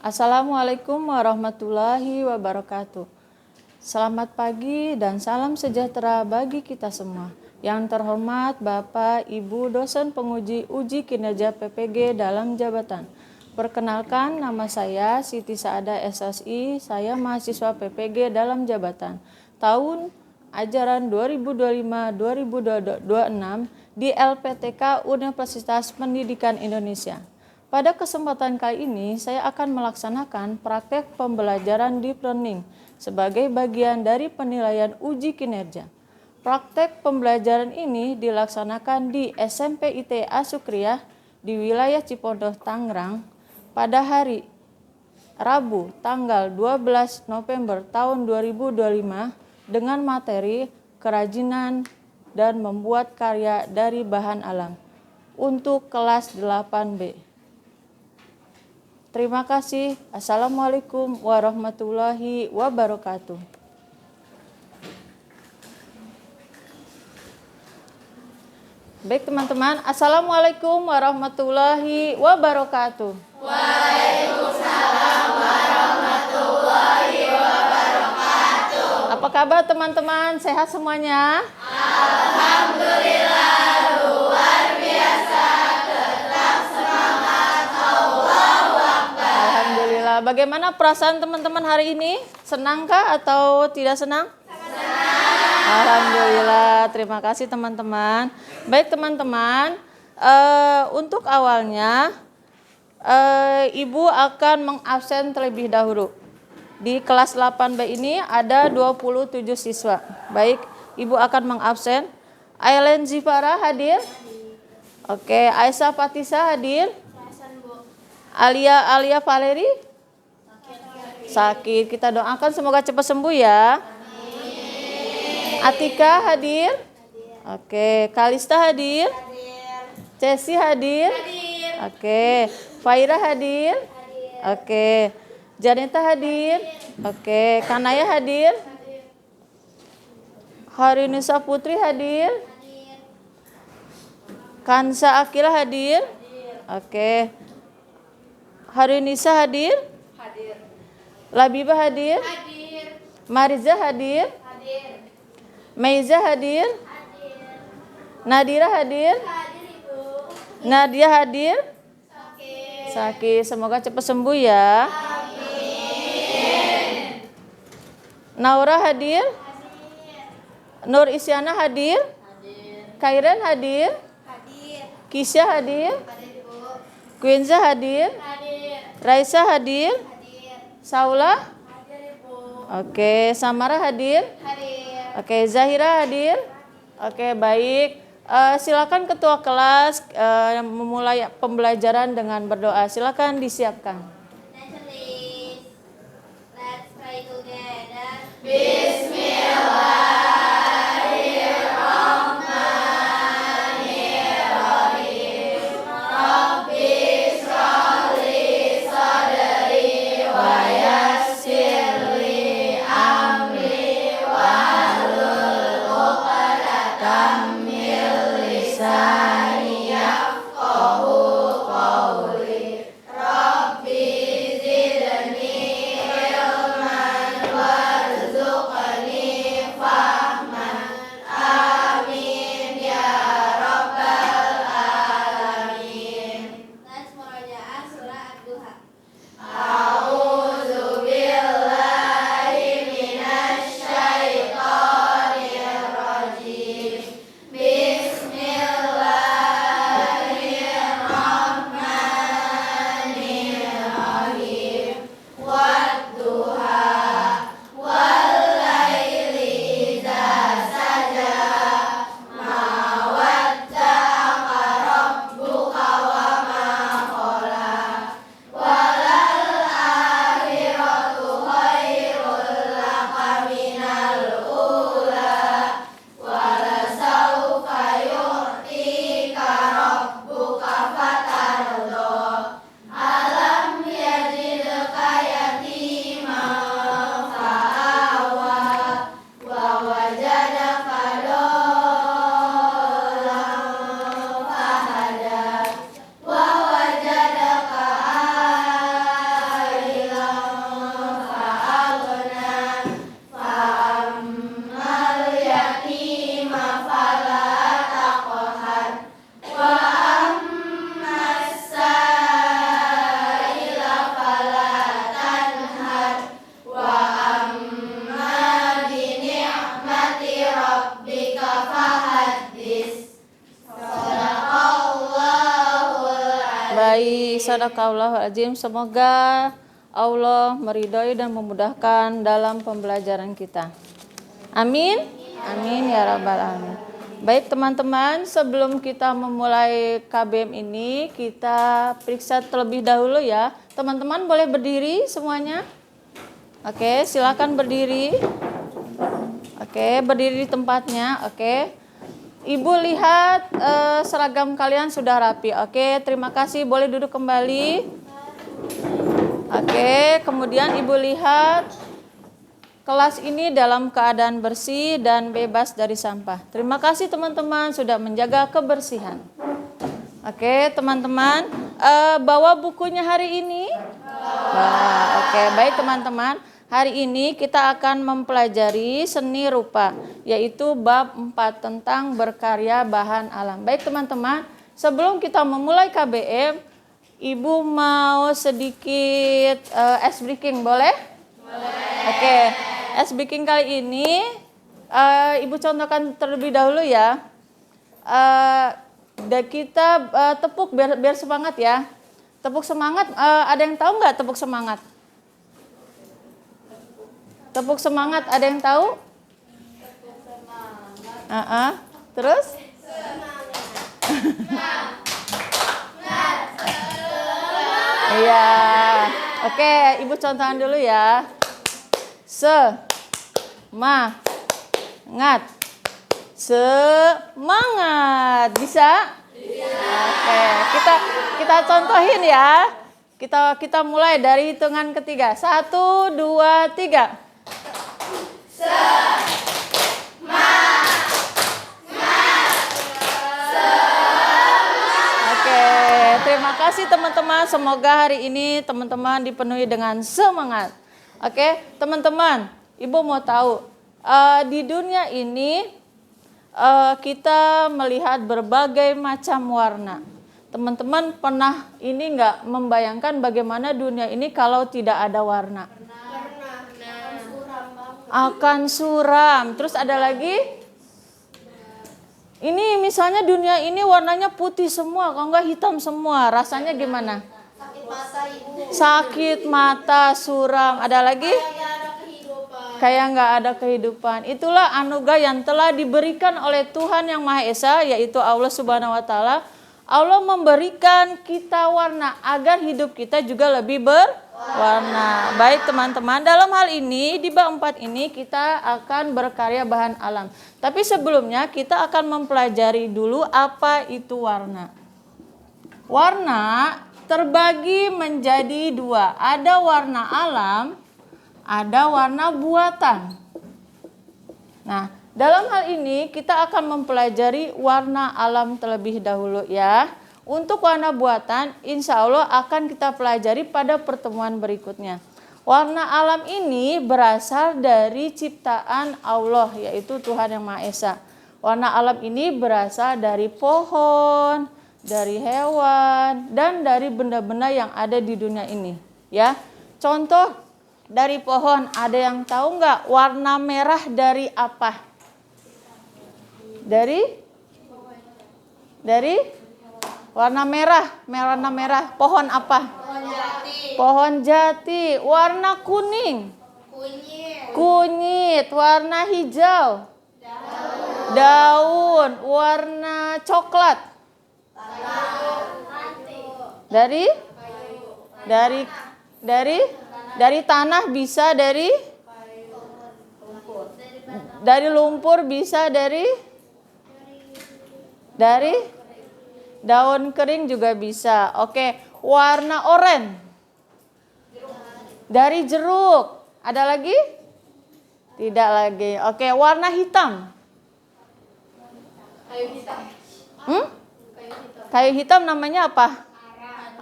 Assalamualaikum warahmatullahi wabarakatuh. Selamat pagi dan salam sejahtera bagi kita semua. Yang terhormat Bapak, Ibu, dosen penguji uji kinerja PPG dalam jabatan. Perkenalkan, nama saya Siti Saada SSI, saya mahasiswa PPG dalam jabatan. Tahun ajaran 2025-2026 di LPTK Universitas Pendidikan Indonesia. Pada kesempatan kali ini, saya akan melaksanakan praktek pembelajaran deep learning sebagai bagian dari penilaian uji kinerja. Praktek pembelajaran ini dilaksanakan di SMP IT Asukriyah di wilayah Cipondoh, Tangerang pada hari Rabu tanggal 12 November tahun 2025 dengan materi kerajinan dan membuat karya dari bahan alam untuk kelas 8B. Terima kasih. Assalamualaikum warahmatullahi wabarakatuh. Baik teman-teman, Assalamualaikum warahmatullahi wabarakatuh. Waalaikumsalam warahmatullahi wabarakatuh. Apa kabar teman-teman? Sehat semuanya? Alhamdulillah luar biasa. Tetap semangat. Allahu Akbar. Alhamdulillah. Bagaimana perasaan teman-teman hari ini? Senangkah atau tidak senang? Alhamdulillah, terima kasih teman-teman. Baik teman-teman, untuk awalnya Ibu akan mengabsen terlebih dahulu. Di kelas 8B ini ada 27 siswa. Baik, Ibu akan mengabsen. Aileen Zifara hadir? Oke, Aisyah Fatisa hadir? Alia Valeri? Sakit. Kita doakan semoga cepat sembuh ya. Atika hadir? Oke. Kalista hadir? Cesi hadir? Oke. Faira hadir? Oke. Janeta hadir? Oke. Kanaya hadir? Harinisa Putri hadir? Kansa Akila hadir? Oke. Harinisa hadir? Labiba hadir? Mariza hadir? Meiza hadir? Nadira hadir? Nadia hadir? Sakit. Semoga cepat sembuh ya. Naura hadir? Nur Isyana hadir? Kairan hadir? Kisya hadir? Quinza hadir? Raisa hadir? Saula? Oke. Samara hadir? Oke, Zahira hadir? Oke, baik. Silakan ketua kelas memulai pembelajaran dengan berdoa. Silakan disiapkan. Let's pray together. Sadaqallahul azim. Semoga Allah meridhoi dan memudahkan dalam pembelajaran kita. Amin. Amin ya rabbal alamin. Baik teman-teman, sebelum kita memulai KBM ini, kita periksa terlebih dahulu ya. Teman-teman boleh berdiri semuanya? Oke, silakan berdiri. Oke, berdiri di tempatnya. Oke. Ibu lihat seragam kalian sudah rapi. Oke, terima kasih. Boleh duduk kembali. Oke, kemudian Ibu lihat kelas ini dalam keadaan bersih dan bebas dari sampah. Terima kasih teman-teman sudah menjaga kebersihan. Oke, teman-teman, bawa bukunya hari ini? Oke, baik teman-teman. Hari ini kita akan mempelajari seni rupa, yaitu bab 4 tentang berkarya bahan alam. Baik teman-teman, sebelum kita memulai KBM, Ibu mau sedikit ice breaking, boleh? Boleh. Oke, ice breaking kali ini Ibu contohkan terlebih dahulu ya. Dan kita tepuk biar semangat ya. Tepuk semangat, ada yang tahu nggak tepuk semangat? Tepuk semangat, ada yang tahu? Terus? Iya. Oke, Ibu contohkan dulu ya. Semangat. Semangat. Bisa? Oke, kita contohin ya. Kita mulai dari hitungan ketiga. 1, 2, 3. Oke, terima kasih teman-teman. Semoga hari ini teman-teman dipenuhi dengan semangat. Oke, teman-teman, Ibu mau tahu di dunia ini kita melihat berbagai macam warna. Teman-teman pernah ini nggak membayangkan bagaimana dunia ini kalau tidak ada warna? Akan suram. Terus ada lagi? Ini misalnya dunia ini warnanya putih semua, kalau nggak hitam semua. Rasanya gimana? Sakit mata, suram. Ada lagi? Kayak nggak ada kehidupan. Itulah anugerah yang telah diberikan oleh Tuhan Yang Maha Esa, yaitu Allah Subhanahu Wa Taala. Allah memberikan kita warna agar hidup kita juga lebih berwarna. Baik teman-teman, dalam hal ini di bab 4 ini kita akan berkarya bahan alam. Tapi sebelumnya kita akan mempelajari dulu apa itu warna. Warna terbagi menjadi 2. Ada warna alam, ada warna buatan. Nah, dalam hal ini kita akan mempelajari warna alam terlebih dahulu ya. Untuk warna buatan insya Allah akan kita pelajari pada pertemuan berikutnya. Warna alam ini berasal dari ciptaan Allah, yaitu Tuhan Yang Maha Esa. Warna alam ini berasal dari pohon, dari hewan, dan dari benda-benda yang ada di dunia ini ya. Contoh dari pohon, ada yang tahu nggak warna merah dari apa? Dari warna merah, pohon apa? Pohon jati. Warna kuning, kunyit. Warna hijau, daun. Warna coklat, dari tanah, bisa dari lumpur, bisa dari daun kering juga bisa. Oke, warna oranye dari jeruk. Ada lagi? Tidak lagi. Oke, warna hitam. Kayu hitam namanya apa?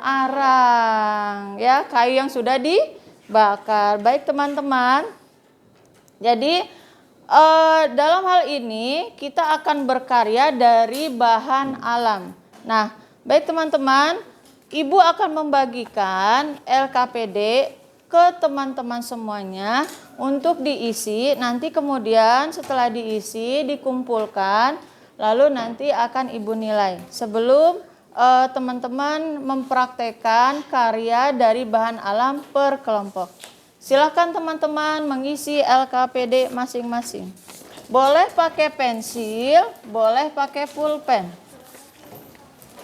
Arang. Ya, kayu yang sudah dibakar. Baik teman-teman. Jadi dalam hal ini kita akan berkarya dari bahan alam. Nah, baik teman-teman, Ibu akan membagikan LKPD ke teman-teman semuanya untuk diisi. Nanti kemudian setelah diisi, dikumpulkan, lalu nanti akan Ibu nilai. Sebelum teman-teman mempraktekkan karya dari bahan alam per kelompok. Silakan teman-teman mengisi LKPD masing-masing. Boleh pakai pensil, boleh pakai pulpen.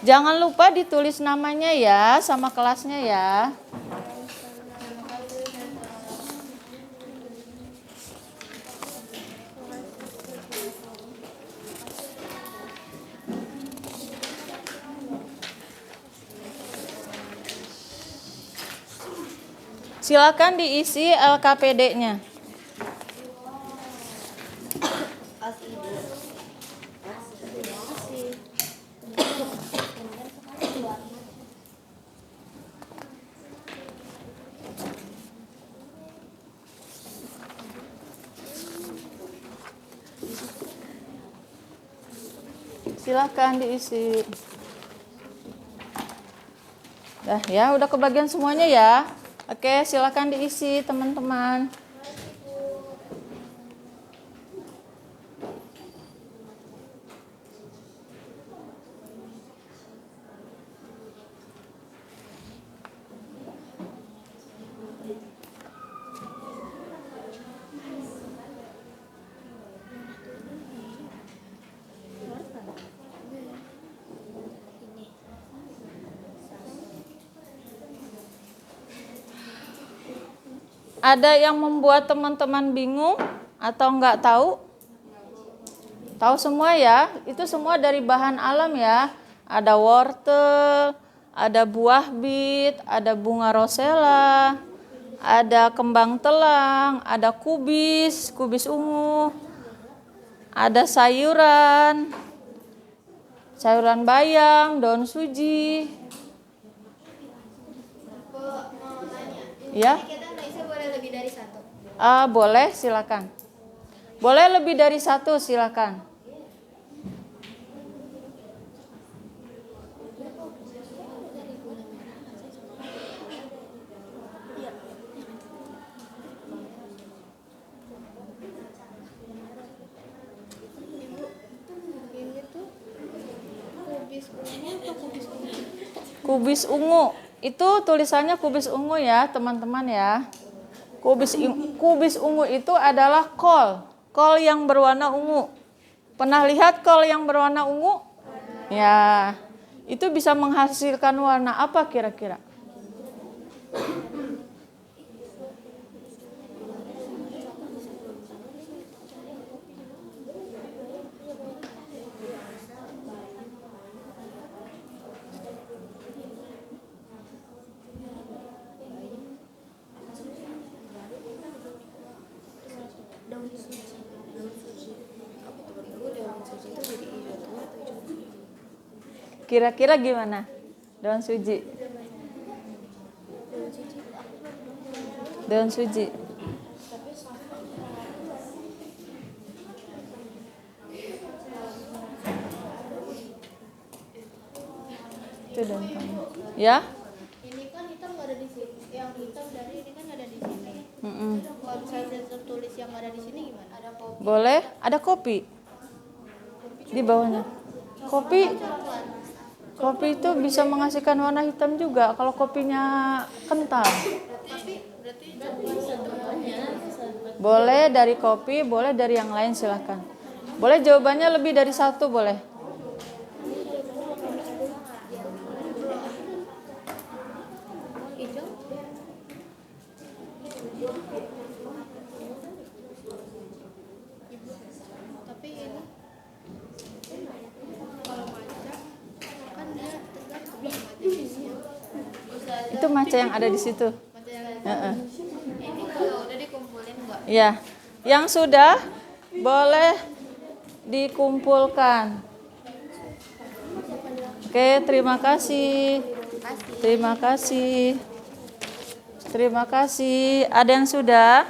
Jangan lupa ditulis namanya ya, sama kelasnya ya. Silakan diisi LKPD-nya. Silakan diisi. Dah ya, udah kebagian semuanya ya. Oke, silakan diisi teman-teman. Ada yang membuat teman-teman bingung atau nggak tahu? Tahu semua ya? Itu semua dari bahan alam ya. Ada wortel, ada buah bit, ada bunga rosella, ada kembang telang, ada kubis ungu, ada sayuran bayam, daun suji. Mau nanya. Ya? Kita nulisnya boleh lebih dari satu. Boleh, silakan. Boleh lebih dari satu, silakan. Ini tuh kubis ungu atau kubis ungu? Kubis ungu. Itu tulisannya kubis ungu ya, teman-teman ya. Kubis ungu itu adalah kol. Kol yang berwarna ungu. Pernah lihat kol yang berwarna ungu? Ya. Itu bisa menghasilkan warna apa kira-kira? Kira-kira gimana? Daun suji. Daun suji. Itu daun kamu. Ya? Ini kan hitam nggak ada di sini. Yang hitam dari ini kan ada di sini. Mm-mm. Kalau misalnya tertulis yang ada di sini gimana? Ada kopi. Boleh? Ada kopi. Di bawahnya. Kopi itu bisa menghasilkan warna hitam juga kalau kopinya kental. Berarti jawabannya Boleh dari kopi, boleh dari yang lain, silahkan. Boleh jawabannya lebih dari satu, boleh. hijau. Tapi ini kalau maca kan dia tegak sebelum maca bisnya. Itu maca yang ada di situ. Maca yang Heeh. ini kalau udah dikumpulin nggak? Ya, yang sudah boleh dikumpulkan. Oke, terima kasih. Terima kasih. Terima kasih. Ada yang sudah?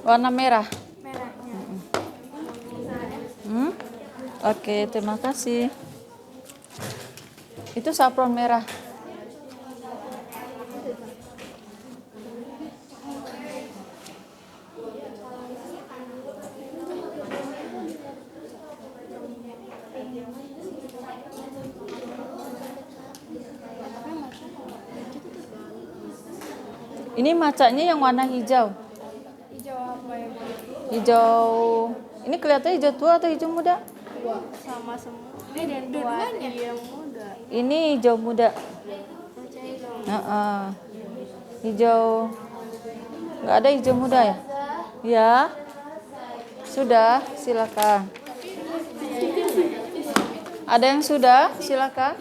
Warna merah. Merahnya. Oke, terima kasih. Itu saffron merah. Ini macanya yang warna hijau. Hijau apa ya? Hijau. Ini kelihatannya hijau tua atau hijau muda? Sama semua. Ini dan dua-duanya yang muda. Ini hijau muda. Hijau. Nggak ada hijau muda ya? Ya. Sudah, silakan. Ada yang sudah? Silakan.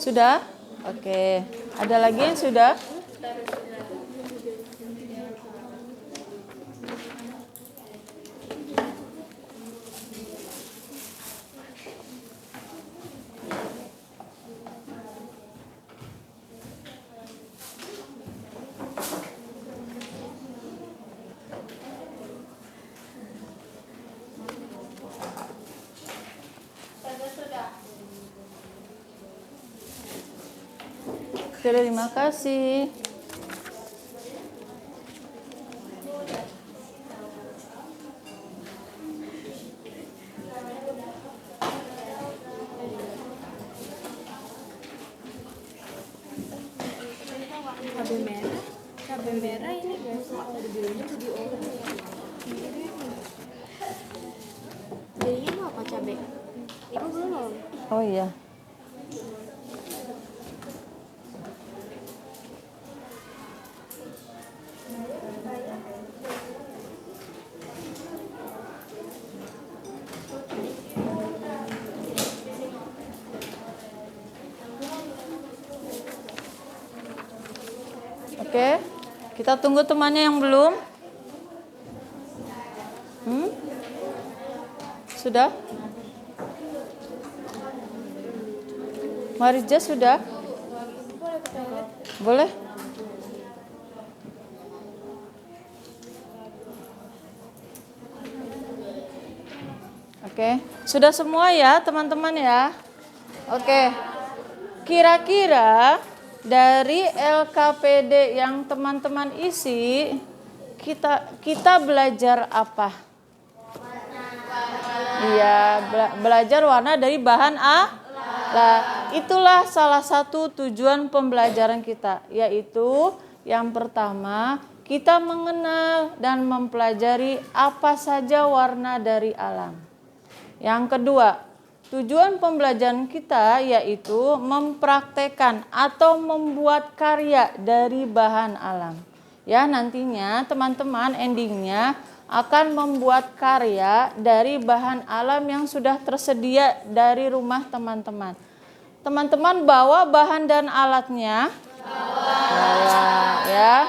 Sudah? Oke. Ada lagi yang sudah? Terima kasih. Cabai merah ini guys. Jadinya mau apa cabai? Ibu belum. Oh iya. Oke, kita tunggu temannya yang belum. Sudah? Marija sudah? Boleh? Oke, sudah semua ya teman-teman ya? Oke, kira-kira dari LKPD yang teman-teman isi, kita belajar apa? Iya, belajar warna dari bahan Nah, itulah salah satu tujuan pembelajaran kita, yaitu yang pertama, kita mengenal dan mempelajari apa saja warna dari alam. Yang kedua, tujuan pembelajaran kita yaitu mempraktekkan atau membuat karya dari bahan alam. Ya, nantinya teman-teman endingnya akan membuat karya dari bahan alam yang sudah tersedia dari rumah teman-teman. Teman-teman bawa bahan dan alatnya? Bawa, ya.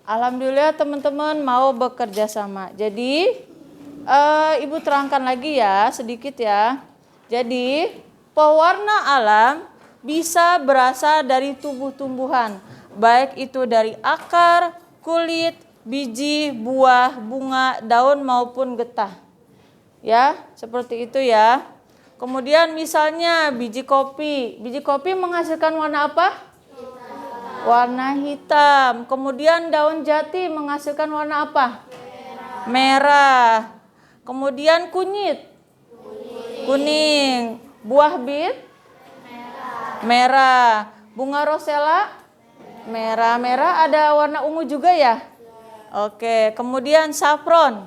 Alhamdulillah teman-teman mau bekerja sama. Jadi Ibu terangkan lagi ya sedikit ya. Jadi pewarna alam bisa berasal dari tumbuh-tumbuhan, baik itu dari akar, kulit, biji, buah, bunga, daun maupun getah. Ya, seperti itu ya. Kemudian misalnya biji kopi. Biji kopi menghasilkan warna apa? Warna hitam. Kemudian daun jati menghasilkan warna apa? Merah. Kemudian kunyit. Kuning. Buah bit? Merah. Bunga rosella? Merah. Merah ada warna ungu juga ya? Oke. Kemudian saffron?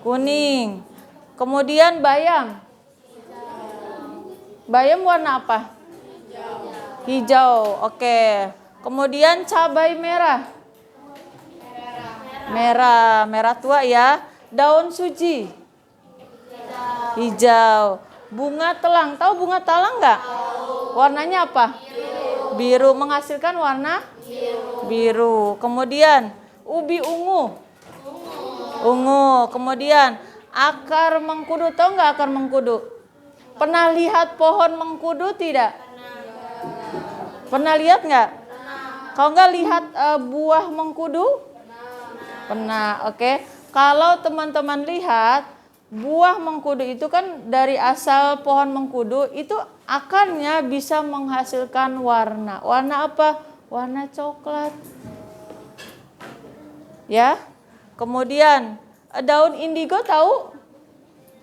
Kuning. Kemudian bayam? Bayam warna apa? Hijau. Oke. Kemudian cabai merah? Merah. Merah tua ya. Daun suji? Hijau. Bunga telang. Tahu bunga telang nggak? Warnanya apa? Biru. Menghasilkan warna biru. Kemudian ubi ungu. Ungu. Kemudian akar mengkudu. Tahu nggak akar mengkudu? Pernah lihat pohon mengkudu tidak? Pernah lihat nggak? Kalau nggak lihat buah mengkudu? Pernah. Oke. Kalau teman-teman lihat buah mengkudu itu kan dari asal pohon mengkudu itu akarnya bisa menghasilkan warna. Warna apa? Warna coklat. Ya. Kemudian daun indigo tahu?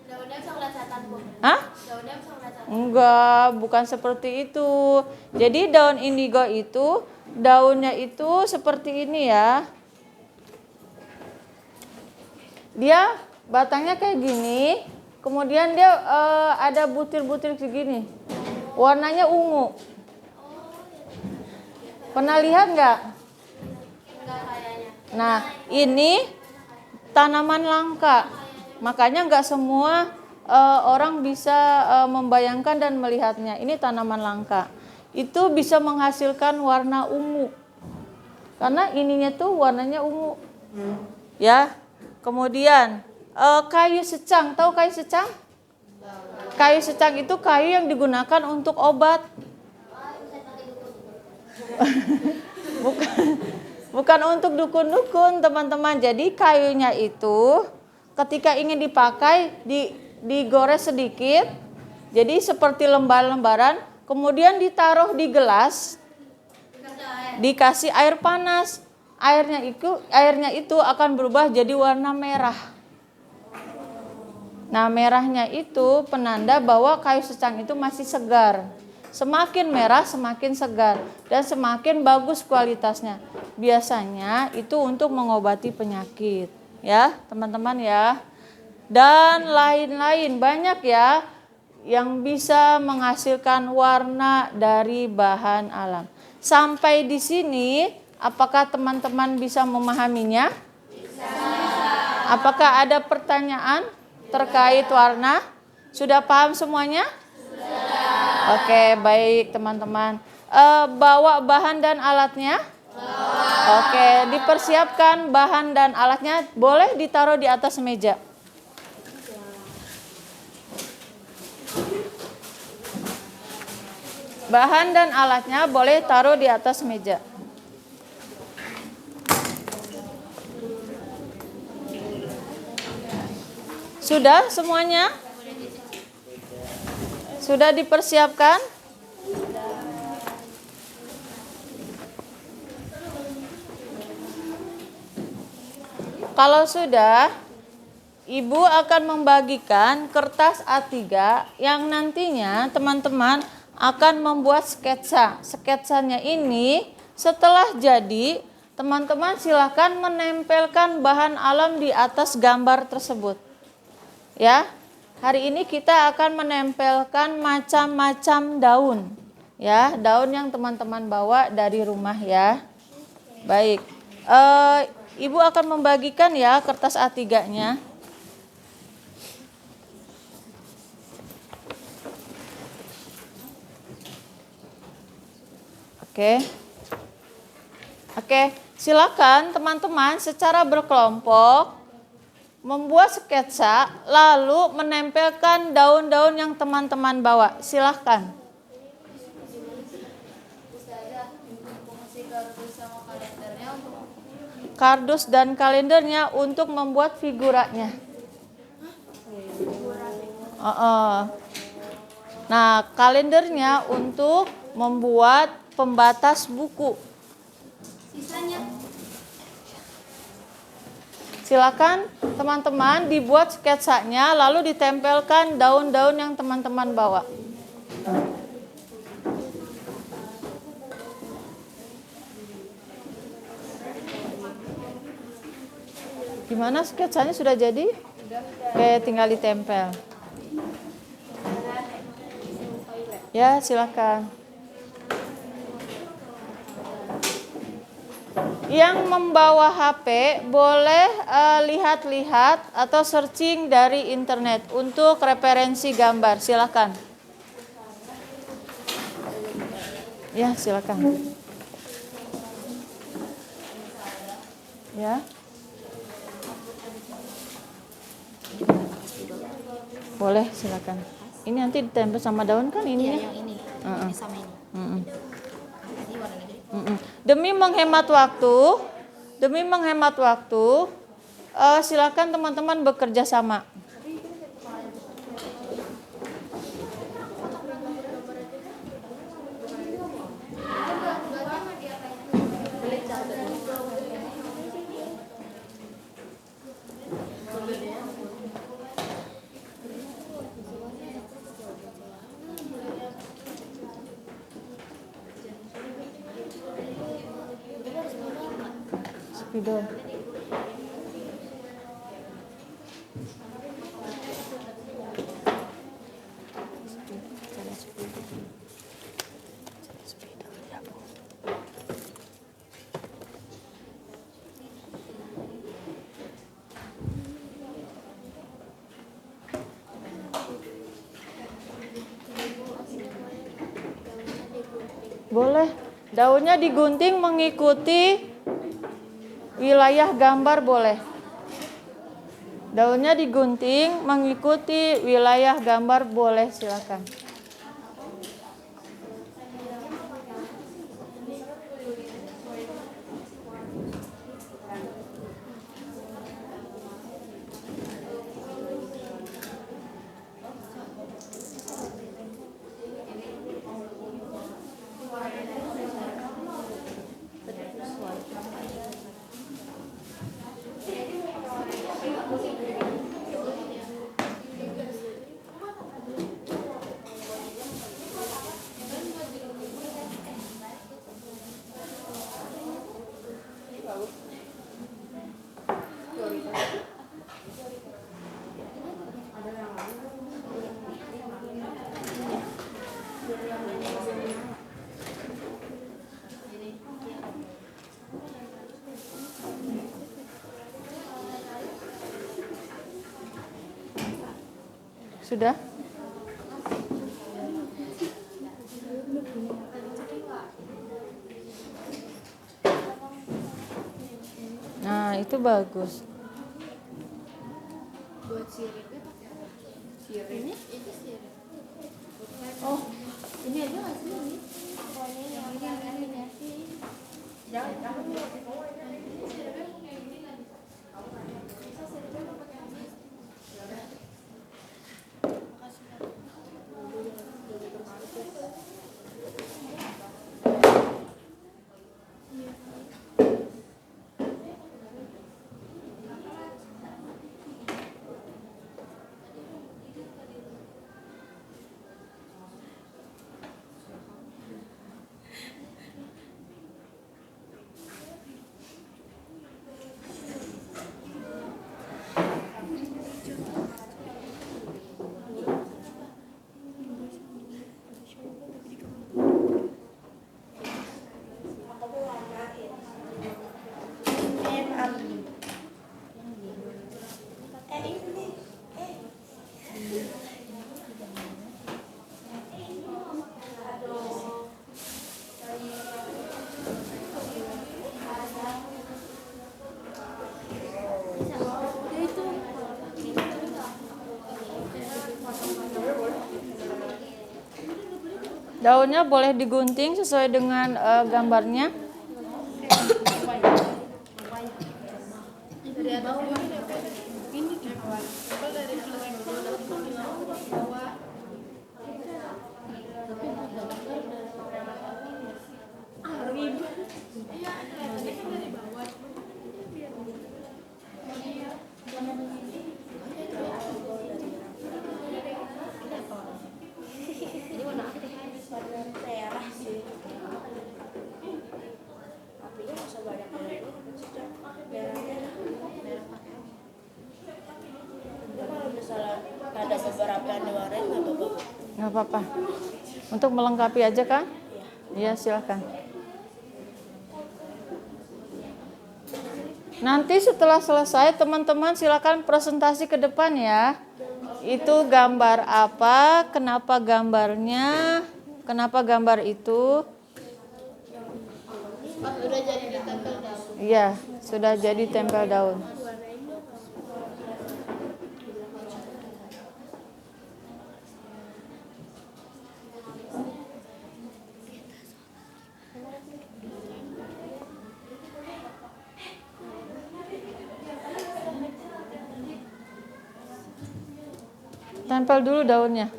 Daunnya bisa ngeliat setan, Bu. Hah? Daunnya bisa ngeliat setan. Enggak, bukan seperti itu. Jadi daun indigo itu daunnya itu seperti ini ya. Dia batangnya kayak gini, kemudian dia ada butir-butir segini. Warnanya ungu. Pernah lihat nggak? Enggak kayaknya. Nah, ini tanaman langka. Makanya nggak semua orang bisa membayangkan dan melihatnya. Ini tanaman langka. Itu bisa menghasilkan warna ungu. Karena ininya tuh warnanya ungu. Ya. Kemudian kayu secang, tahu kayu secang? Kayu secang itu kayu yang digunakan untuk obat. Bukan untuk dukun-dukun, teman-teman. Jadi kayunya itu ketika ingin dipakai digores sedikit. Jadi seperti lembar-lembaran, kemudian ditaruh di gelas, dikasih air panas. Airnya itu akan berubah jadi warna merah. Nah, merahnya itu penanda bahwa kayu secang itu masih segar. Semakin merah semakin segar dan semakin bagus kualitasnya. Biasanya itu untuk mengobati penyakit, ya, teman-teman ya. Dan lain-lain banyak ya yang bisa menghasilkan warna dari bahan alam. Sampai di sini apakah teman-teman bisa memahaminya? Bisa. Apakah ada pertanyaan terkait warna? Sudah paham semuanya? Sudah. Oke, baik teman-teman. Bawa bahan dan alatnya? Bawa. Oke, dipersiapkan bahan dan alatnya. Boleh ditaruh di atas meja. Bahan dan alatnya boleh taruh di atas meja. Sudah semuanya? Sudah dipersiapkan? Kalau sudah, Ibu akan membagikan kertas A3 yang nantinya teman-teman akan membuat sketsa. Sketsanya ini setelah jadi, teman-teman silakan menempelkan bahan alam di atas gambar tersebut. Ya, hari ini kita akan menempelkan macam-macam daun. Ya, daun yang teman-teman bawa dari rumah ya. Baik, Ibu akan membagikan ya kertas A3-nya. Oke, silakan teman-teman secara berkelompok membuat sketsa, lalu menempelkan daun-daun yang teman-teman bawa. Silahkan. Kardus dan kalendernya untuk membuat figuranya. Nah, kalendernya untuk membuat pembatas buku. Sisanya Silakan teman-teman dibuat sketsanya lalu ditempelkan daun-daun yang teman-teman bawa. Gimana sketsanya sudah jadi? Oke, tinggal ditempel. Ya, silakan. Yang membawa HP boleh lihat-lihat atau searching dari internet untuk referensi gambar. Silakan. Ya, silakan. Ya. Boleh, silakan. Ini nanti ditempel sama daun kan ini? Iya, ya? yang ini. Ini sama ini. Ini warna negeri. Demi menghemat waktu, silakan teman-teman bekerja sama. Spidol. Boleh. Daunnya digunting mengikuti wilayah gambar boleh. Daunnya digunting mengikuti wilayah gambar boleh, silakan. Sudah? Nah, itu bagus. Buat siripnya pakai apa? Ini sirip. Oh, ini aja nggak sih ini? Oh, ini yang kombinasi. Jangan. Daunnya boleh digunting sesuai dengan gambarnya. Ada beberapa yang diwarnain nggak apa-apa? Nggak apa-apa. Untuk melengkapi aja kan? Iya, silakan. Nanti setelah selesai teman-teman silakan presentasi ke depan ya. Itu gambar apa, kenapa gambarnya, kenapa gambar itu. Udah jadi ditempel daun. Iya, sudah jadi tempel daun. Tempel dulu daunnya.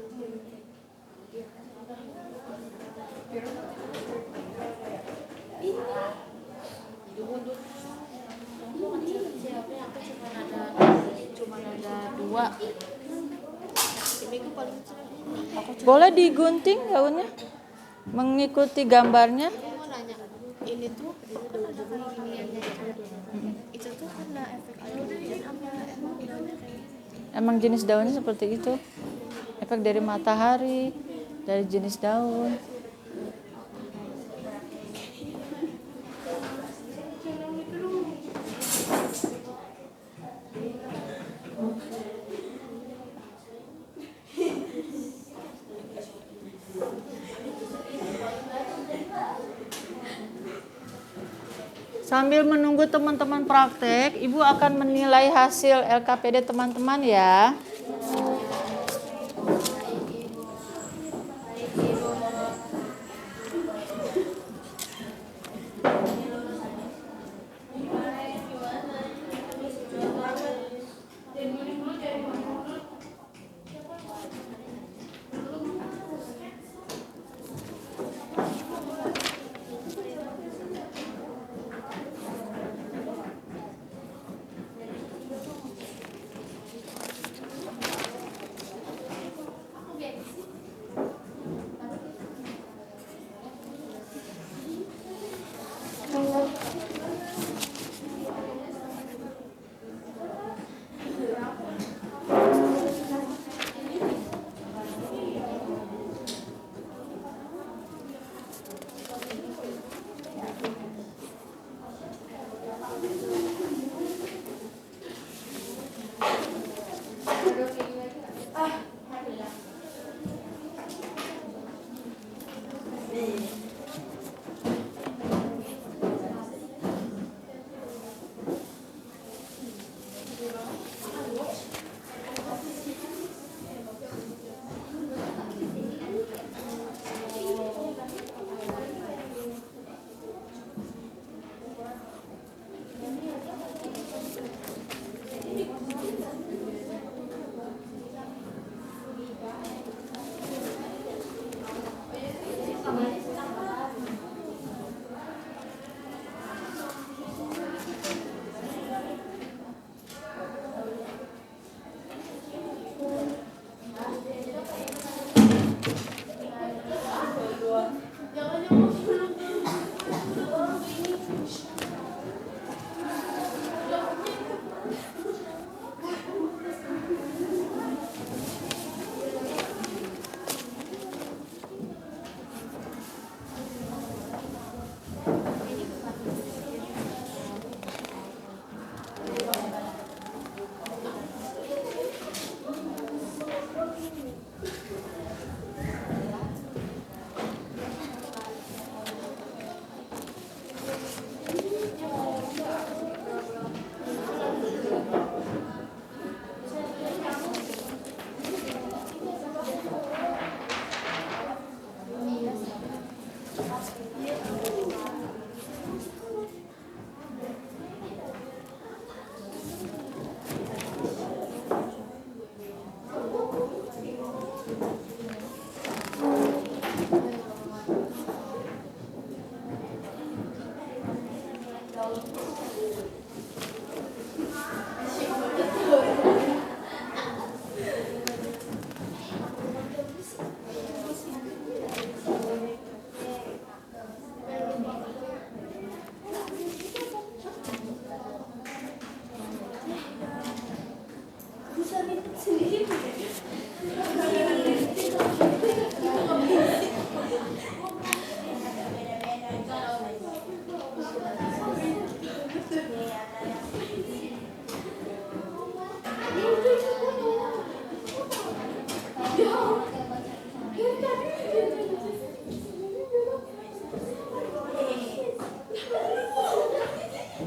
Cuma ada 2. Ini tuh paling Boleh digunting daunnya? Mengikuti gambarnya. mau nanya. Ini tuh kan ada beginiannya itu tuh karena efek hidrogen apa emang daunnya kayak gitu? Emang jenis daunnya seperti itu. Efek dari matahari, dari jenis daun. Sambil menunggu teman-teman praktek, Ibu akan menilai hasil LKPD teman-teman ya.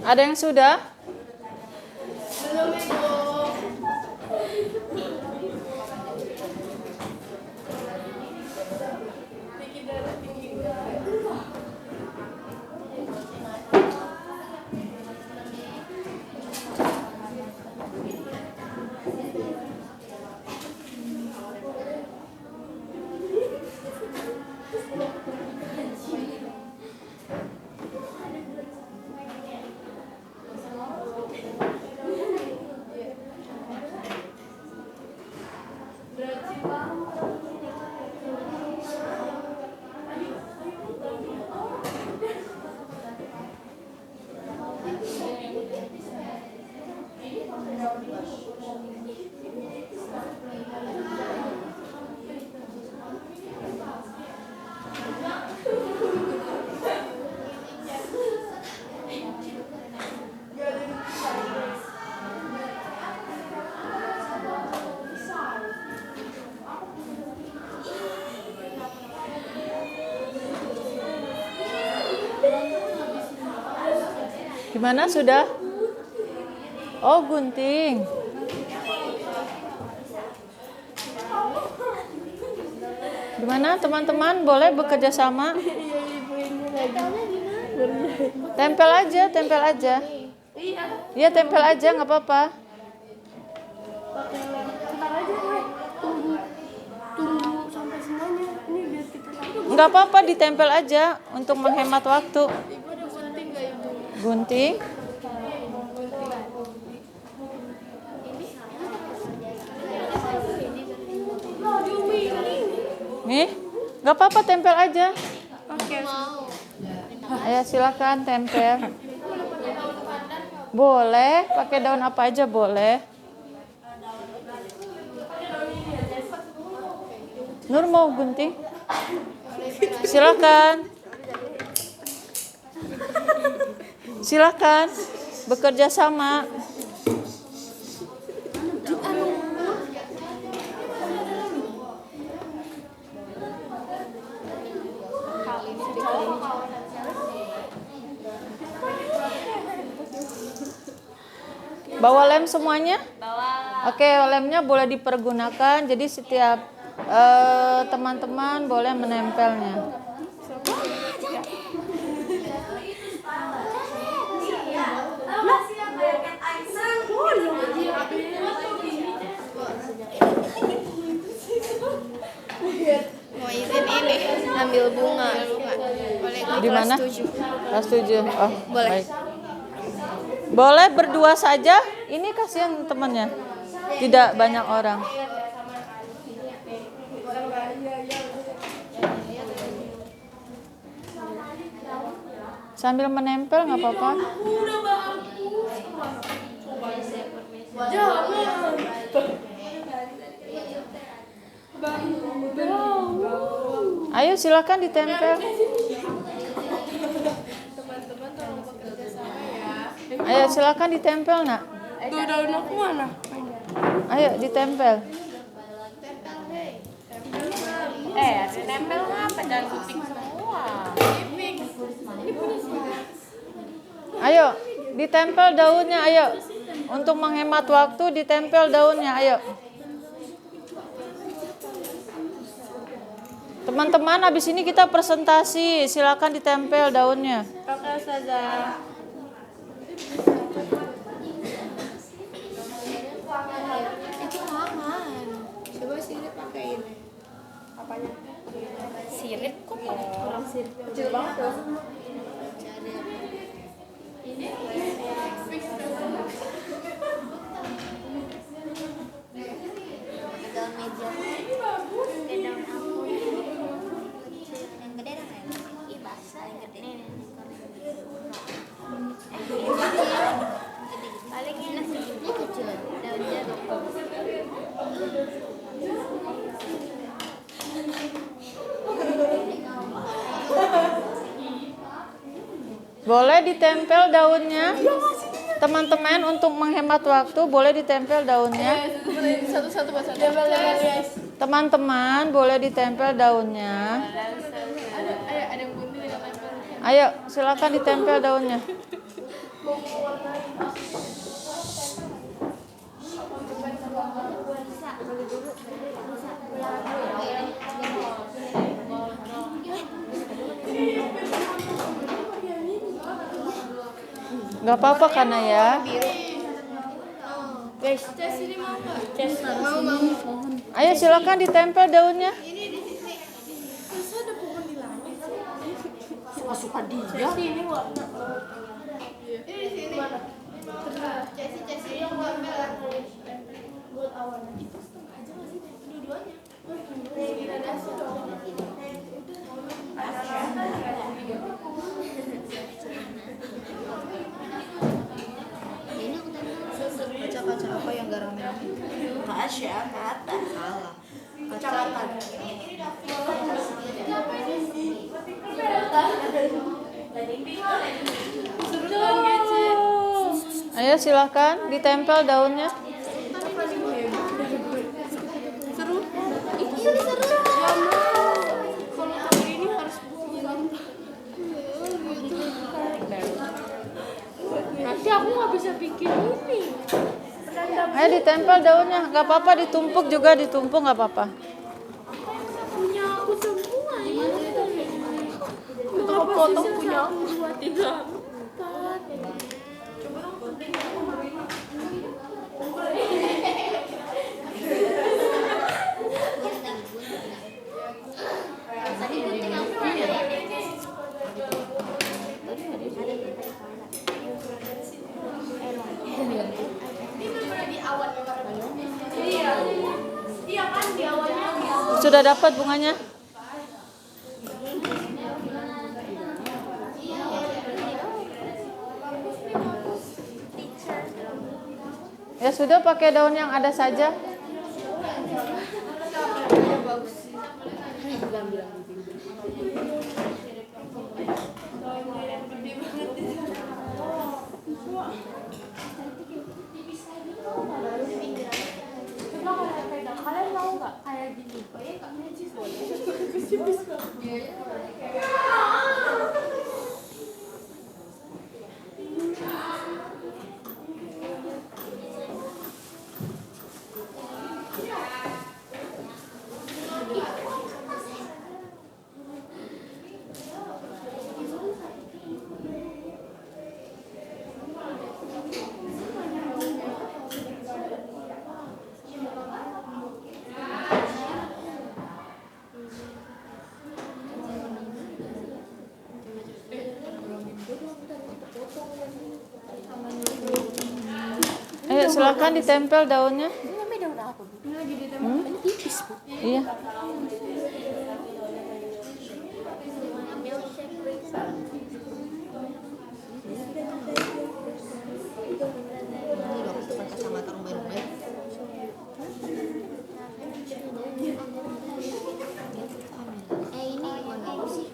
Ada yang sudah? Belum itu. Gimana sudah? Oh, gunting. Gimana teman-teman, boleh bekerja sama? Tempel aja, tempel aja. Iya, tempel aja, nggak apa-apa. Ntar aja gue tunggu sampai semuanya. Ini biar kita sampai. Nggak apa-apa, ditempel aja untuk menghemat waktu. Ibu ada gunting nggak ibu? Gunting. Nih, nggak apa-apa, tempel aja. Oke. Ayo silakan tempel. Boleh, pakai daun apa aja boleh. Nur mau gunting? Silakan. Silakan bekerja sama. Bawa lem semuanya? Bawa. Oke, lemnya boleh dipergunakan. Jadi setiap teman-teman boleh menempelnya. Mau izin ini ambil bunga. Di mana? Kelas 7. Oh, Boleh. baik. Boleh berdua saja. Ini kasihan temannya. Tidak banyak orang. Sambil menempel nggak apa-apa. Ayo silakan ditempel. Ayo silakan ditempel nak. Tuh daun aku mana? Ayo ditempel. Nempel ngapa? Jangan kuping semua. Ayo ditempel daunnya. Ayo untuk menghemat waktu ditempel daunnya. Ayo. Teman-teman, habis ini kita presentasi. Silakan ditempel daunnya. Oke saja. Itu aman. Coba sirip pakai ini. Apanya? Sirip kok kurang sirip. Kecil banget tuh. Ini daun meja. Daun aku. Yang gede ada nggak? Ih basah yang gede. Paling enak ini kecil. Daun jeruk. Boleh ditempel daunnya. Teman-teman, untuk menghemat waktu boleh ditempel daunnya. Satu-satu bahasa. Teman-teman boleh ditempel daunnya. Ada yang gunting dengan tempel. Ayo silakan ditempel daunnya. Gak apa-apa kan ya? Guys, Ces ini mau nggak? Ces mau. Ayo silakan ditempel daunnya. Ini di sini. Masa ada pohon di langit? Suka-suka dia. Ini warna. Ini di sini. Cesi yang warna buat awan. Itu setengah aja nggak sih? Dua-duanya. Gradasi dong. Kaca-kaca apa yang garam merah? Kaca salah. Kaca. Ayo silakan ditempel daunnya. Seru. Itu seru. Kalau ini harus nanti aku nggak bisa bikin ini. Ayo ditempel daunnya. Gak apa-apa ditumpuk juga ditumpuk gak apa-apa. Punya aku semua ya. Kita potong punya aku 2, 3, 4. Coba dong. Iya kan di awalnya. Sudah dapat bunganya? Ya sudah pakai daun yang ada saja. Kalian mau nggak kayak gini? Ayo silakan ditempel daunnya. Ini namanya daun apa, Bu? Ini lagi ditembak. Ini tipis, Bu. Iya. Ini loh, kacamata rumah-rumah. Ini warna apa sih?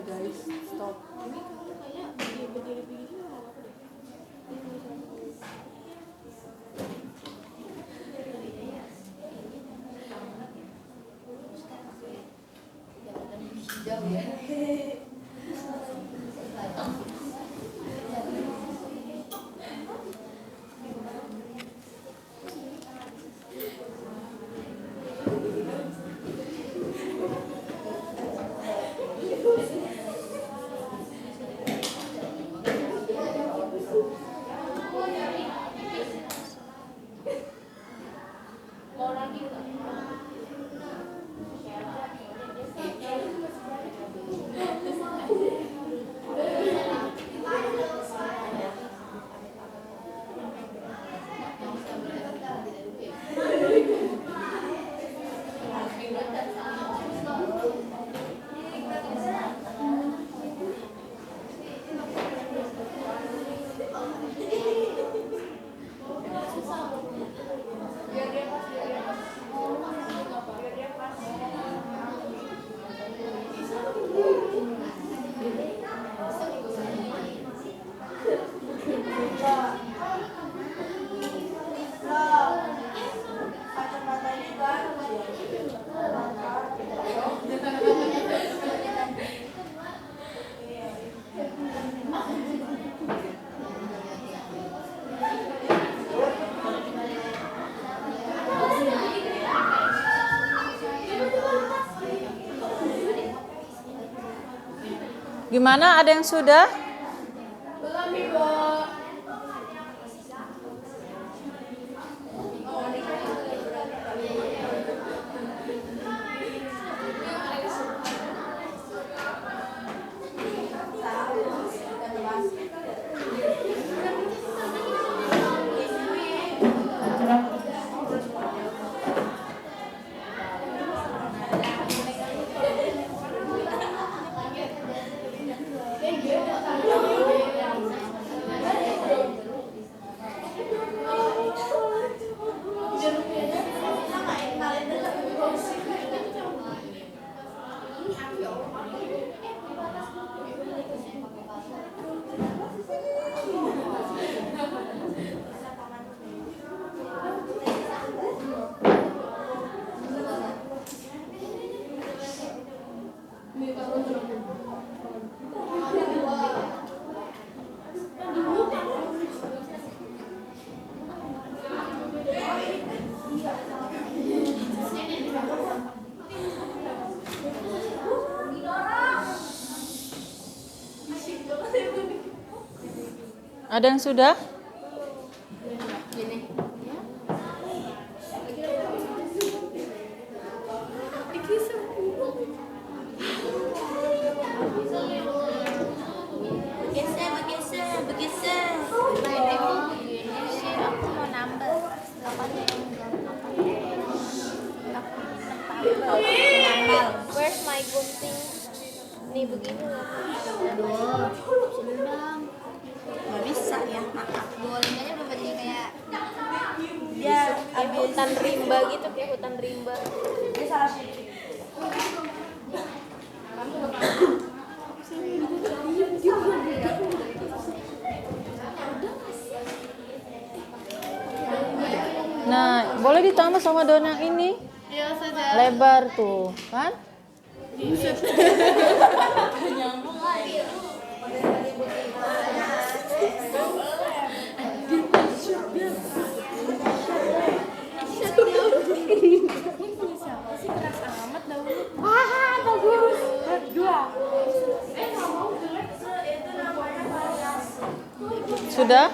Guys, stop. Gimana? Ada yang sudah? Belum, Ibu. Ada yang sudah? Bergeser. Aku mau nambah. Where's my gunting? Nih begini loh. Aduh, sedang. Gak bisa ya, kakak. Bolingnya belum jadi kayak dia abis hutan rimba gitu, kayak hutan rimba. Ini salah sih. Nah, boleh ditambah sama daun yang ini. Iya, sudah. Lebar tuh, kan? Sudah?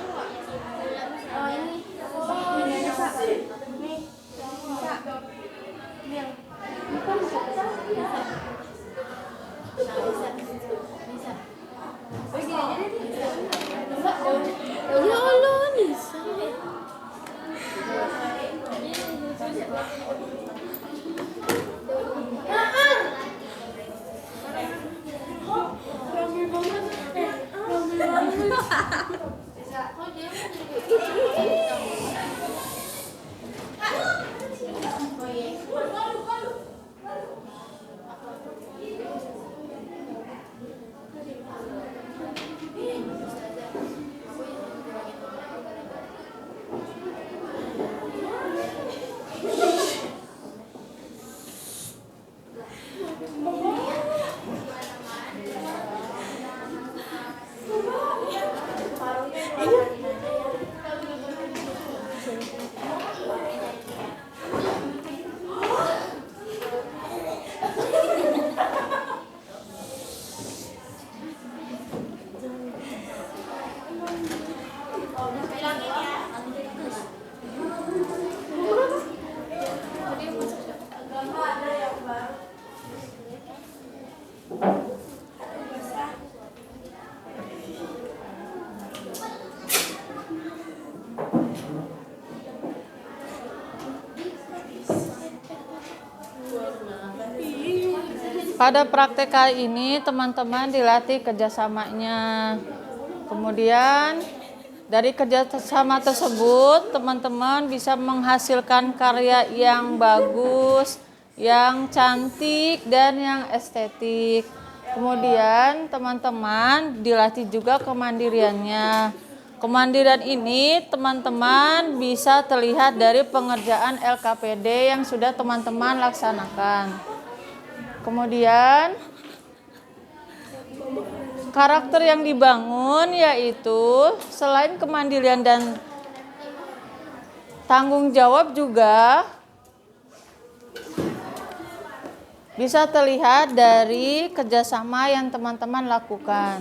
Ya Allah, Nisa. Pada praktek kali ini teman-teman dilatih kerjasamanya. Kemudian dari kerjasama tersebut teman-teman bisa menghasilkan karya yang bagus, yang cantik dan yang estetik. Kemudian teman-teman dilatih juga kemandiriannya. Kemandirian ini teman-teman bisa terlihat dari pengerjaan LKPD yang sudah teman-teman laksanakan. Kemudian karakter yang dibangun yaitu selain kemandirian dan tanggung jawab juga Bisa terlihat dari kerjasama yang teman-teman lakukan.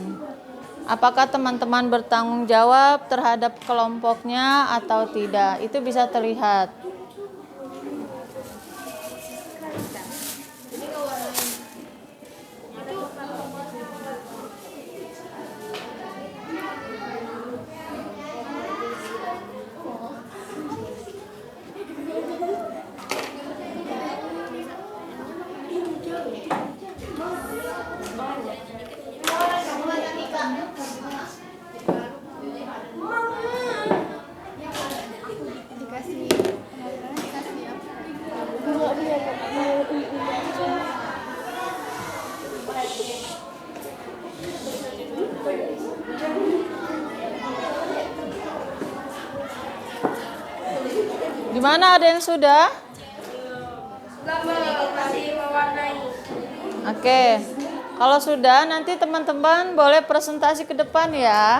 Apakah teman-teman bertanggung jawab terhadap kelompoknya atau tidak? Itu bisa terlihat. Gimana, ada yang sudah? Oke. Kalau sudah, nanti teman-teman boleh presentasi ke depan ya.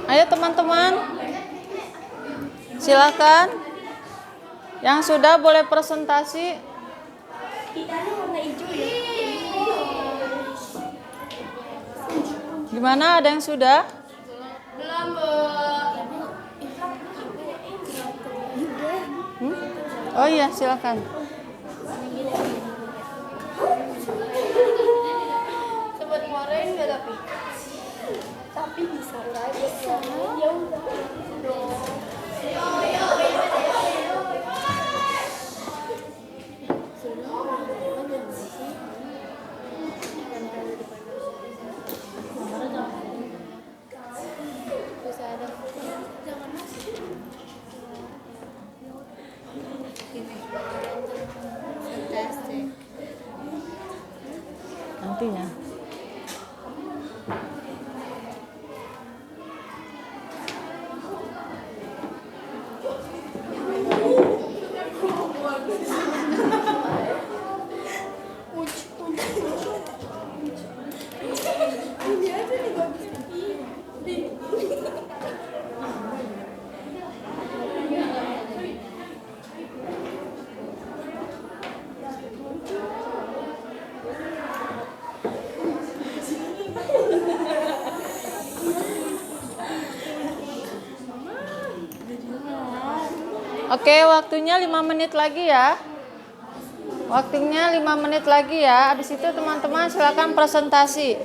Ayo teman-teman, silakan. Yang sudah boleh presentasi. Gimana, ada yang sudah? Belum, Oh iya, silakan. Sempat kemarin nggak tapi bisa lagi. Ya udah. Nantinya. Oke, waktunya 5 menit lagi ya. Waktunya 5 menit lagi ya. Habis itu teman-teman silakan presentasi.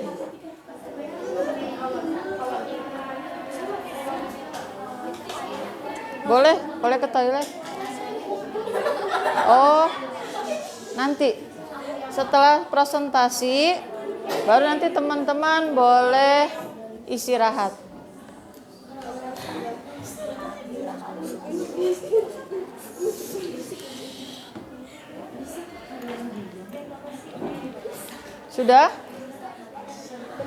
Boleh ke toilet. Oh, nanti setelah presentasi baru nanti teman-teman boleh istirahat. Sudah?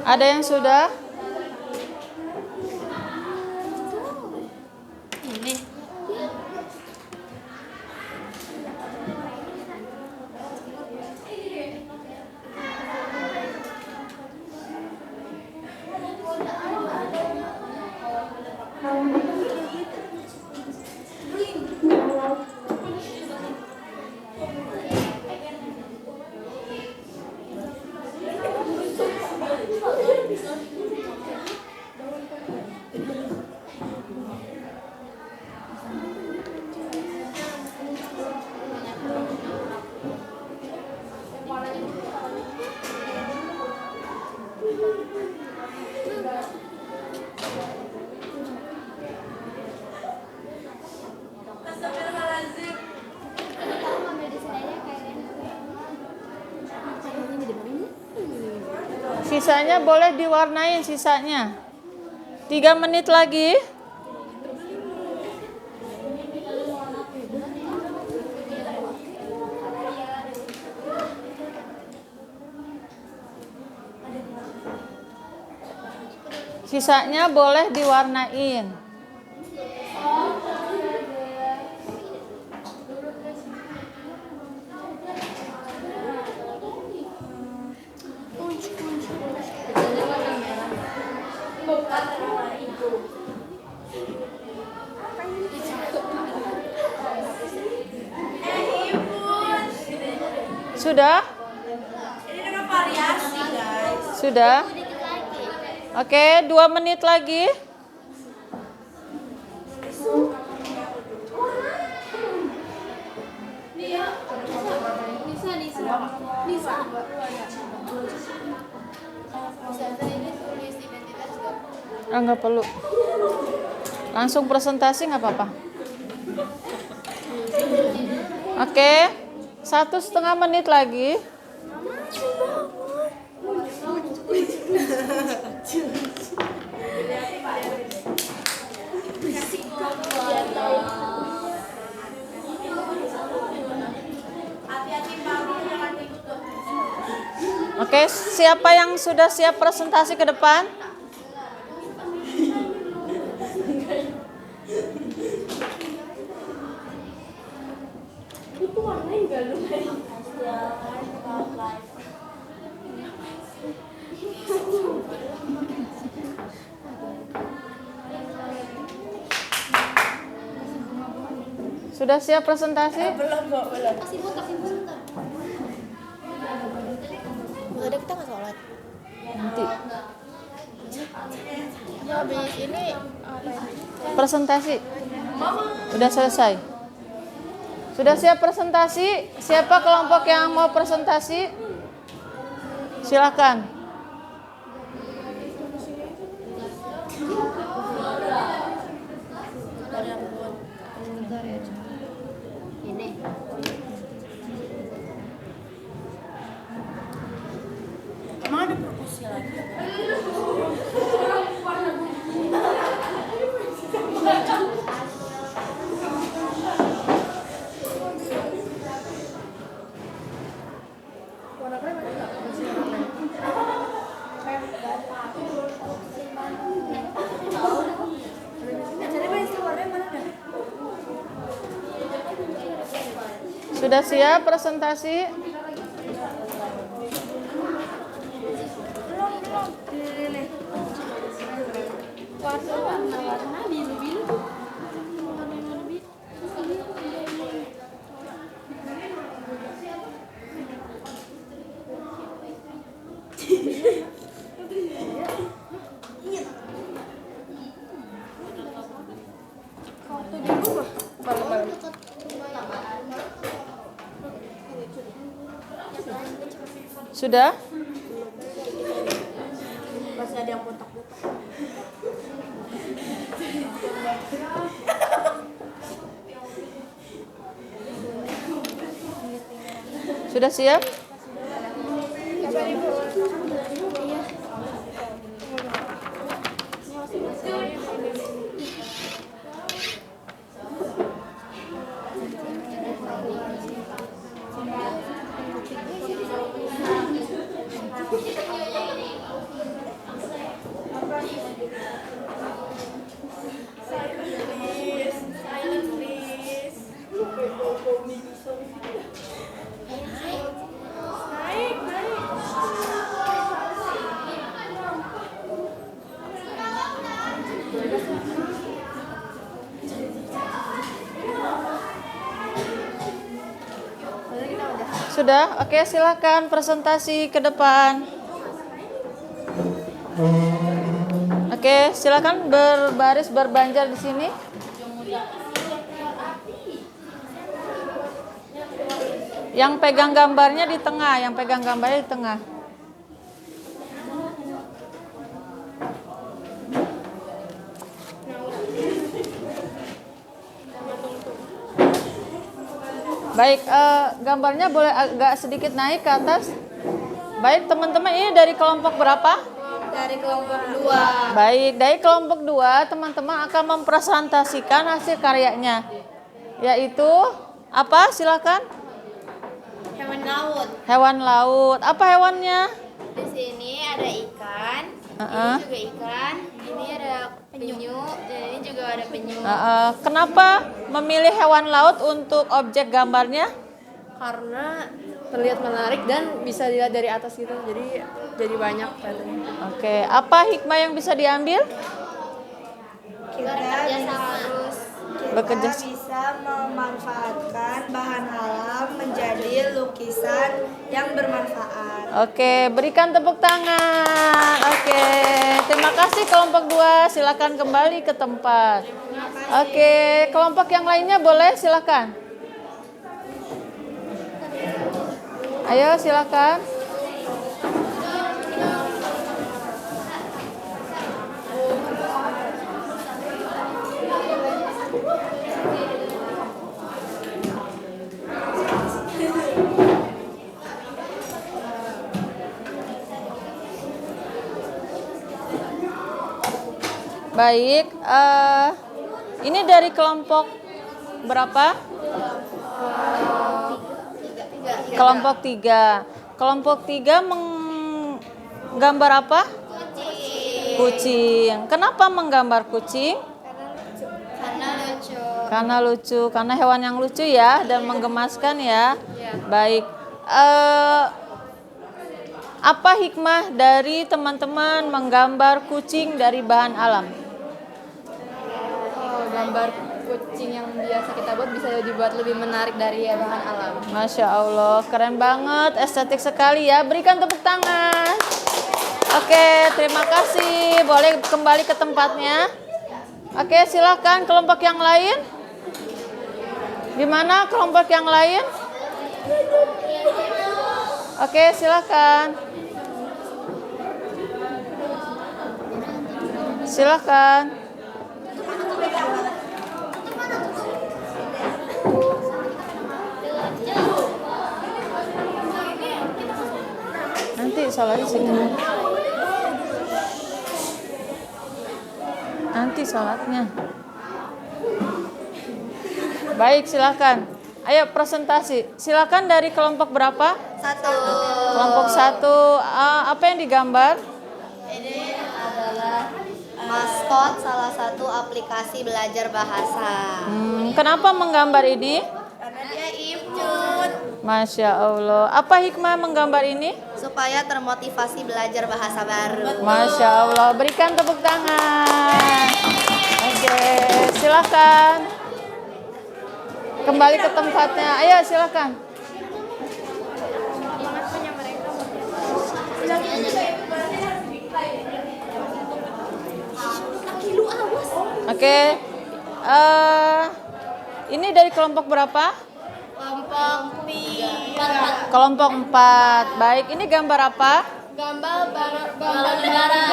Ada yang sudah? Sisanya boleh diwarnain sisanya. 3 menit lagi. Sisanya boleh diwarnain. Sudah? Ini dengan variasi, guys. Sudah? Oke, 2 menit lagi. Nisa. Ustazah ini tulis identitas dong. Nggak perlu. Langsung presentasi nggak apa-apa. Oke, 1,5 menit lagi. Oke, siapa yang sudah siap presentasi ke depan? Sudah siap presentasi? Belum. Kasih bentar. Ada kita nggak sholat? Nanti. Ya habis ini apa ya? Presentasi. Udah selesai. Sudah siap presentasi? Siapa kelompok yang mau presentasi? Silakan. Ini. Emang ada perkusi lagi? Sudah siap presentasi? Warna biru. Sudah? Masih ada yang botak-botak. Sudah siap? Sudah? Oke, silakan presentasi ke depan. Oke, silakan berbaris berbanjar di sini. Yang pegang gambarnya di tengah, Baik, gambarnya boleh agak sedikit naik ke atas. Baik, teman-teman, ini dari kelompok berapa? Dari kelompok 2. Baik, dari kelompok 2, teman-teman akan mempresentasikan hasil karyanya. Yaitu, apa? Silakan. Hewan laut. Hewan laut. Apa hewannya? Di sini ada ikan, Heeh. Ini juga ikan, ini ada penyu, dan ini juga ada penyu. Kenapa memilih hewan laut untuk objek gambarnya? Karena terlihat menarik dan bisa dilihat dari atas gitu, jadi banyak kelihatannya. Oke, apa hikmah yang bisa diambil? Bekerja sama. Bekerja. Kita bisa memanfaatkan bahan alam menjadi lukisan yang bermanfaat. Oke, berikan tepuk tangan. Oke, terima kasih kelompok 2. Silakan kembali ke tempat. Oke, kelompok yang lainnya boleh silakan. Ayo silakan. Baik, ini dari kelompok berapa? Kelompok 3. Kelompok 3 menggambar apa? Kucing. Kenapa menggambar kucing? Karena lucu. Karena lucu, karena hewan yang lucu ya dan menggemaskan ya. Baik. Apa hikmah dari teman-teman menggambar kucing dari bahan alam? Gambar kucing yang biasa kita buat bisa dibuat lebih menarik dari bahan alam. Masya Allah, keren banget, estetik sekali ya. Berikan tepuk tangan. Oke, terima kasih. Boleh kembali ke tempatnya. Oke, silakan kelompok yang lain. Gimana kelompok yang lain? Oke, silakan. Silakan. Nanti sholatnya sini. Nanti sholatnya. Baik, silakan. Ayo presentasi. Silakan dari kelompok berapa? 1. Kelompok 1. Apa yang digambar? Ini adalah maskot salah satu aplikasi belajar bahasa. Kenapa menggambar ini? Karena dia imut. Masya Allah. Apa hikmah menggambar ini? Supaya termotivasi belajar bahasa baru. Masya Allah. Berikan tepuk tangan. Oke, silakan. Kembali ke tempatnya. Ayo, silakan. Oke. Ini dari kelompok berapa? Kelompok 3. Kelompok 4. Baik, ini gambar apa? Gambar balon udara.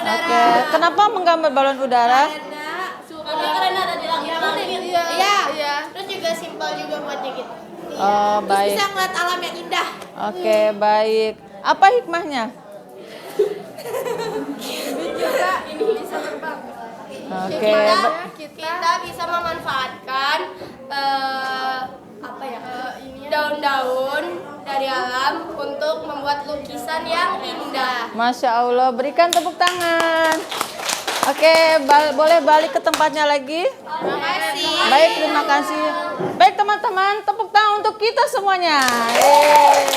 Oke. Kenapa menggambar balon udara? Karena ada di langit. Iya. Terus juga simpel juga buatnya gitu. Oh, baik. Bisa ngeliat alam yang indah. Oke, baik. Apa hikmahnya? Ini bisa terbang. Oke. Kita bisa memanfaatkan daun-daun dari alam untuk membuat lukisan yang indah. Masya Allah, berikan tepuk tangan. Oke, boleh balik ke tempatnya lagi? Terima kasih. Baik, terima kasih. Baik teman-teman, tepuk tangan untuk kita semuanya. Yeay.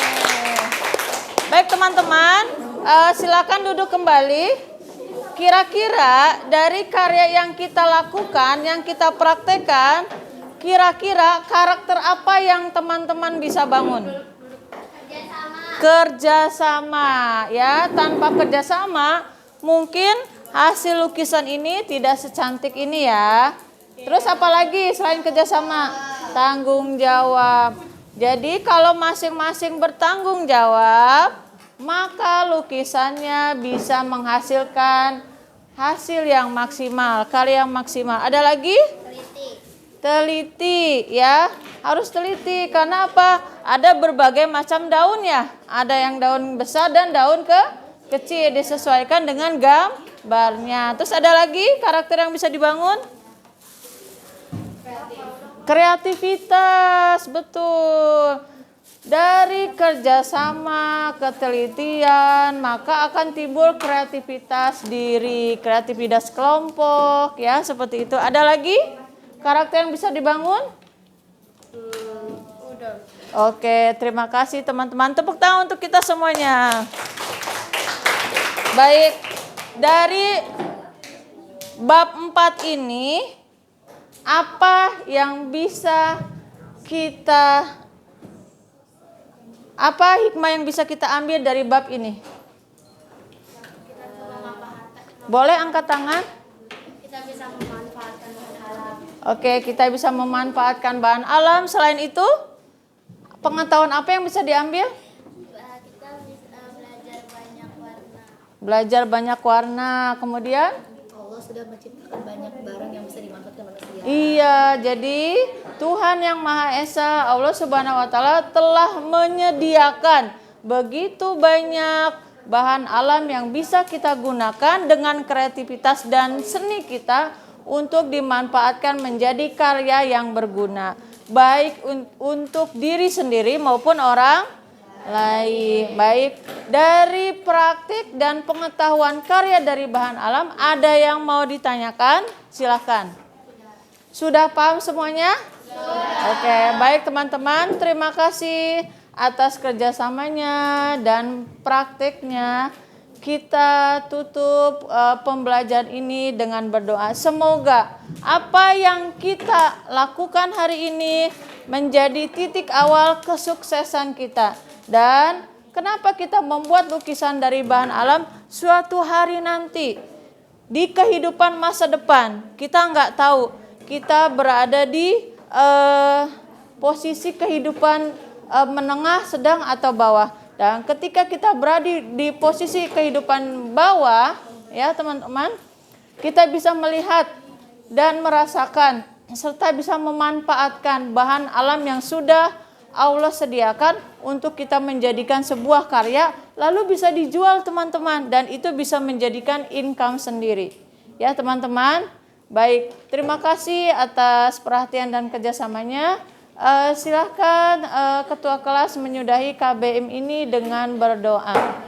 Baik teman-teman, silakan duduk kembali. Kira-kira dari karya yang kita lakukan, yang kita praktekkan, kira-kira karakter apa yang teman-teman bisa bangun? Kerjasama, ya. Tanpa kerjasama, mungkin hasil lukisan ini tidak secantik ini ya. Terus apalagi selain kerjasama? Tanggung jawab. Jadi kalau masing-masing bertanggung jawab, maka lukisannya bisa menghasilkan hasil yang maksimal, karya yang maksimal. Ada lagi? Teliti ya, harus teliti. Karena apa? Ada berbagai macam daun ya. Ada yang daun besar dan daun kecil, disesuaikan dengan gambarnya. Terus ada lagi karakter yang bisa dibangun? Kreativitas, betul. Dari kerjasama, ketelitian, maka akan timbul kreativitas diri, kreativitas kelompok, ya seperti itu. Ada lagi karakter yang bisa dibangun? Udah. Oke, terima kasih teman-teman. Tepuk tangan untuk kita semuanya. Baik, dari bab 4 ini, apa yang bisa apa hikmah yang bisa kita ambil dari bab ini? Boleh angkat tangan? Kita bisa memanfaatkan bahan alam. Oke, kita bisa memanfaatkan bahan alam. Selain itu, pengetahuan apa yang bisa diambil? Kita bisa belajar banyak warna. Belajar banyak warna. Kemudian? Allah sudah menciptakan banyak barang yang bisa dimanfaatkan manusia. Iya, jadi Tuhan yang Maha Esa, Allah Subhanahu wa Ta'ala telah menyediakan begitu banyak bahan alam yang bisa kita gunakan dengan kreativitas dan seni kita untuk dimanfaatkan menjadi karya yang berguna, baik untuk diri sendiri maupun orang lain. Baik, dari praktik dan pengetahuan karya dari bahan alam, ada yang mau ditanyakan? Silahkan. Sudah paham semuanya? Oke, baik teman-teman, terima kasih atas kerjasamanya dan praktiknya. Kita tutup pembelajaran ini dengan berdoa. Semoga apa yang kita lakukan hari ini menjadi titik awal kesuksesan kita. Dan kenapa kita membuat lukisan dari bahan alam? Suatu hari nanti di kehidupan masa depan kita nggak tahu kita berada di posisi kehidupan menengah, sedang atau bawah. Dan ketika kita berada di posisi kehidupan bawah, ya teman-teman, kita bisa melihat dan merasakan serta bisa memanfaatkan bahan alam yang sudah Allah sediakan untuk kita menjadikan sebuah karya, lalu bisa dijual teman-teman, dan itu bisa menjadikan income sendiri. Ya teman-teman. Baik, terima kasih atas perhatian dan kerjasamanya. Silahkan ketua kelas menyudahi KBM ini dengan berdoa.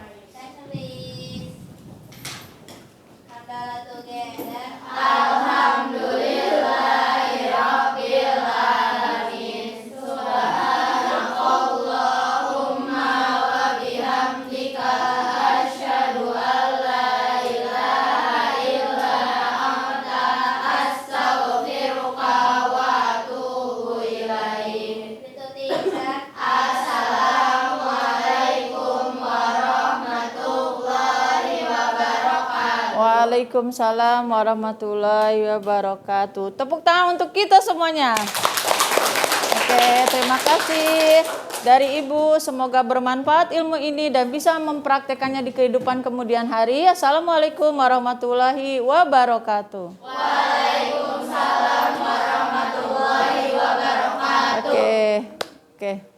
Waalaikumsalam warahmatullahi wabarakatuh. Tepuk tangan untuk kita semuanya. Oke, terima kasih dari Ibu. Semoga bermanfaat ilmu ini dan bisa mempraktekannya di kehidupan kemudian hari. Assalamualaikum warahmatullahi wabarakatuh. Waalaikumsalam warahmatullahi wabarakatuh. Oke.